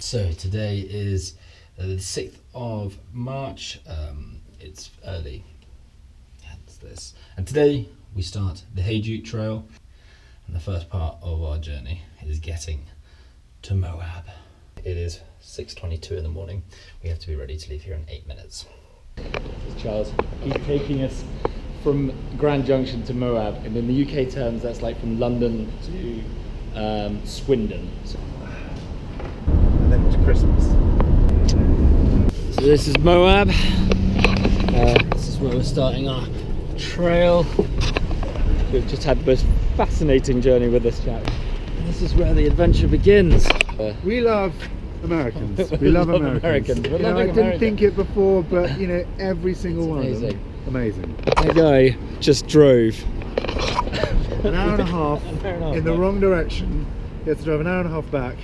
So today is the 6th of March. It's early, hence this. And today we start the Hayduke Trail, and the first part of our journey is getting to Moab. It is 6:22 in the morning. We have to be ready to leave here in 8 minutes. Charles, he's taking us from Grand Junction to Moab, and in the UK terms that's like from London to Swindon. And then to Christmas. So this is Moab. This is where we're starting our trail. We've just had the most fascinating journey with this chap. And this is where the adventure begins. We love Americans. We love Americans. We're I didn't think it before, but you know, every single one of them. Amazing. That guy just drove an hour and a half in the wrong direction. He has to drive an hour and a half back,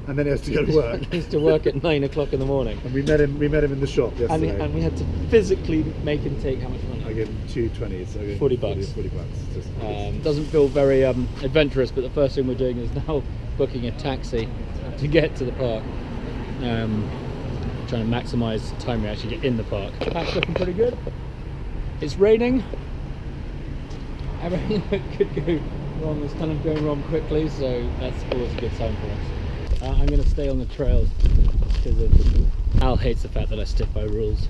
and then he has to go to work. He has to work at 9 o'clock in the morning. And we met him in the shop yesterday. And we had to physically make him take how much money? I gave him $2.20, so $40. $40. Doesn't feel very adventurous, but the first thing we're doing is now booking a taxi to get to the park. Trying to maximise the time we actually get in the park. The park's looking pretty good. It's raining. Everything that could go wrong is kind of going wrong quickly, so that's always a good sign for us. I'm going to stay on the trails because Al hates the fact that I stick by rules.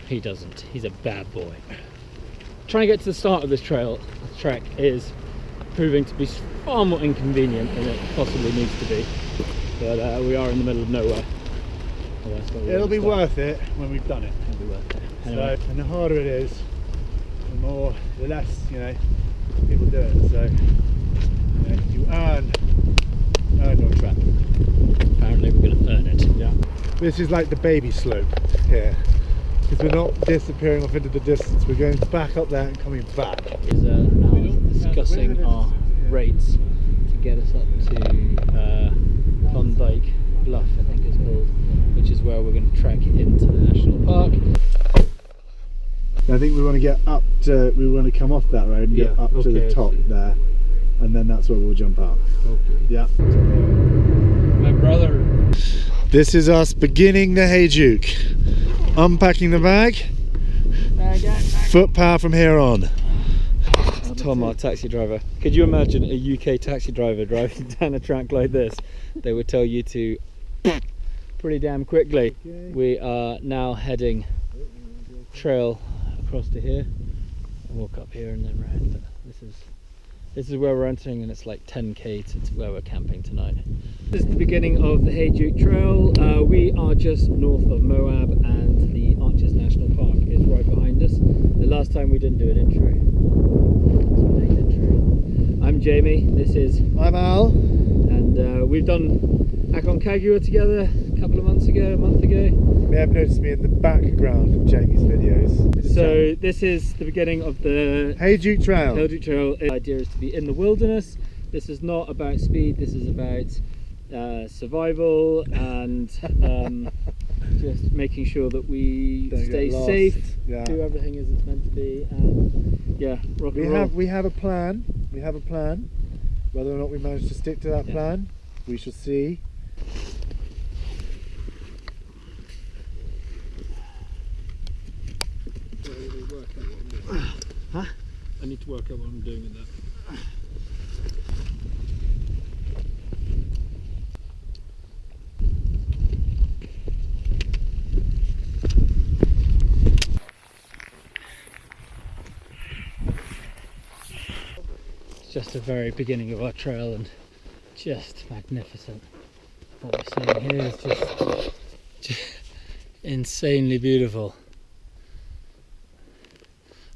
He doesn't. He's a bad boy. Trying to get to the start of this trek is proving to be far more inconvenient than it possibly needs to be. But we are in the middle of nowhere. It'll be worth it when we've done it. It'll be worth it. Anyway. So, and the harder it is, the less, people do it. So you earn your trap. Apparently we're going to earn it. Yeah. This is like the baby slope here, because we're not disappearing off into the distance. We're going back up there and coming back. Is now discussing our rates to get us up to Klondike Bluff, I think it's called, which is where we're going to trek into the national park. I think we want to get up to, we want to come off that road and get up to the top there, and then that's where we'll jump out. Okay. Yeah. My brother. This is us beginning the Hayduke. Unpacking the bag. Foot power from here on. Tom, our taxi driver. Could you imagine a UK taxi driver driving down a track like this? They would tell you to pretty damn quickly. Okay. We are now heading trail across to here. Walk up here and then round. But this is where we're entering, and it's like 10k to where we're camping tonight. This is the beginning of the Hayduke Trail. We are just north of Moab, and the Arches National Park is right behind us. The last time we didn't do an intro. I'm Jamie, I'm Al, and we've done Aconcagua together a month ago. You may have noticed me in the background of Jamie's videos. So this is the beginning of the Hayduke Trail. The idea is to be in the wilderness. This is not about speed, this is about survival and just making sure that we stay safe, do everything as it's meant to be, and rock and roll. We have a plan. Whether or not we manage to stick to that plan, we shall see. Huh? I need to work out what I'm doing with that. Just the very beginning of our trail, and just magnificent. What we're seeing here is just insanely beautiful.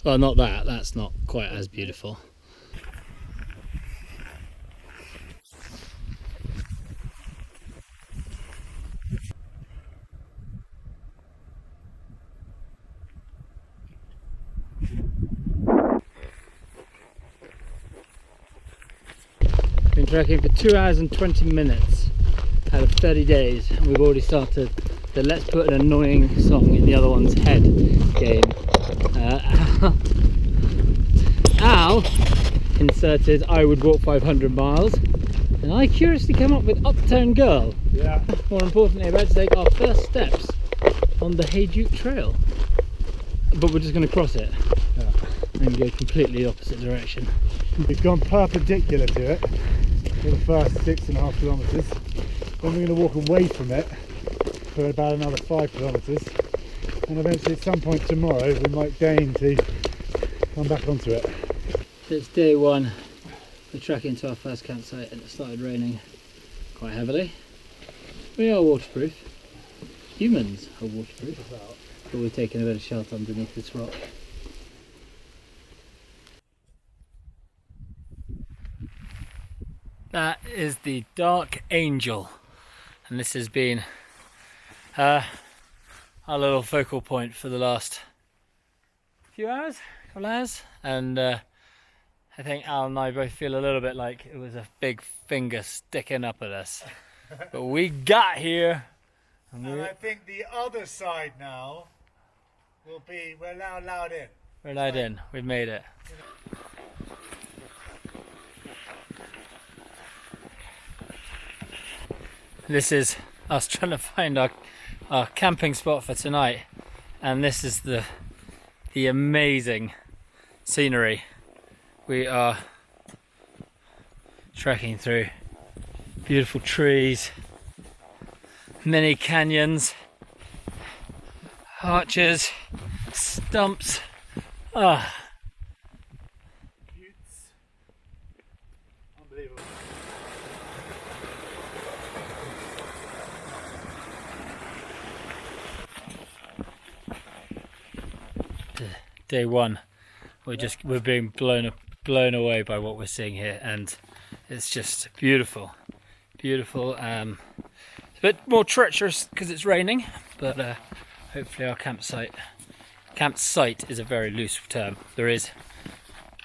Well, not that, that's not quite as beautiful. Been trekking for 2 hours and 20 minutes out of 30 days, and we've already started the let's put an annoying song in the other one's head game. Al inserted I would walk 500 miles, And I curiously came up with Uptown Girl. Yeah. More importantly, about to take our first steps on the Hayduke Trail. But we're just going to cross it. Yeah. And go completely the opposite direction. We've gone perpendicular to it for the first 6.5 kilometres. Then we're going to walk away from it for about another 5 kilometres. And eventually at some point tomorrow we might deign to come back onto it. It's day one. We're trekking to our first campsite and it started raining quite heavily. We are waterproof. Humans are waterproof. But we're taking a bit of shelter underneath this rock. That is the Dark Angel, and this has been our little focal point for the last couple hours, and I think Al and I both feel a little bit like it was a big finger sticking up at us, but we got here, and I think the other side now will be, we're now allowed in. We're allowed in, we've made it. This is us trying to find our camping spot for tonight, and this is the amazing scenery we are trekking through. Beautiful trees, many canyons, arches, stumps. Unbelievable. Day one, we're being blown away by what we're seeing here, and it's just beautiful. It's a bit more treacherous because it's raining, but hopefully our campsite is a very loose term. There is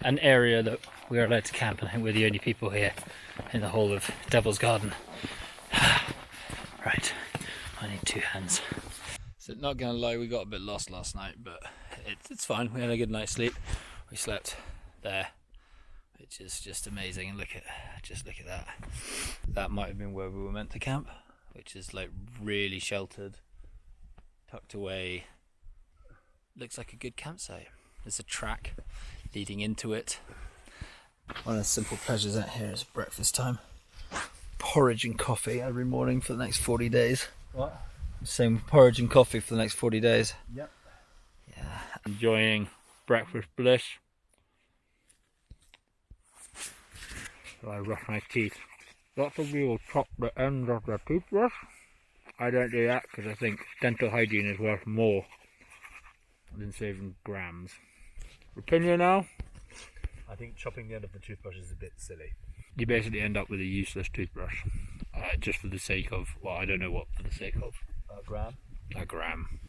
an area that we are allowed to camp, and I think we're the only people here in the whole of Devil's Garden. Right, I need 2 hands. So not gonna lie, we got a bit lost last night, but it's fine. We had a good night's sleep. We slept there, which is just amazing. And look at that. That might have been where we were meant to camp, which is like really sheltered, tucked away. Looks like a good campsite. There's a track leading into it. One of the simple pleasures out here is breakfast time. Porridge and coffee every morning for the next 40 days. What? Same porridge and coffee for the next 40 days. Yep. Yeah. Enjoying breakfast bliss. So I brush my teeth. Lots of people chop the ends of their toothbrush. I don't do that because I think dental hygiene is worth more than saving grams. Opinion now? I think chopping the end of the toothbrush is a bit silly. You basically end up with a useless toothbrush. Just for the sake of, well, I don't know what for the sake of. A gram? A gram.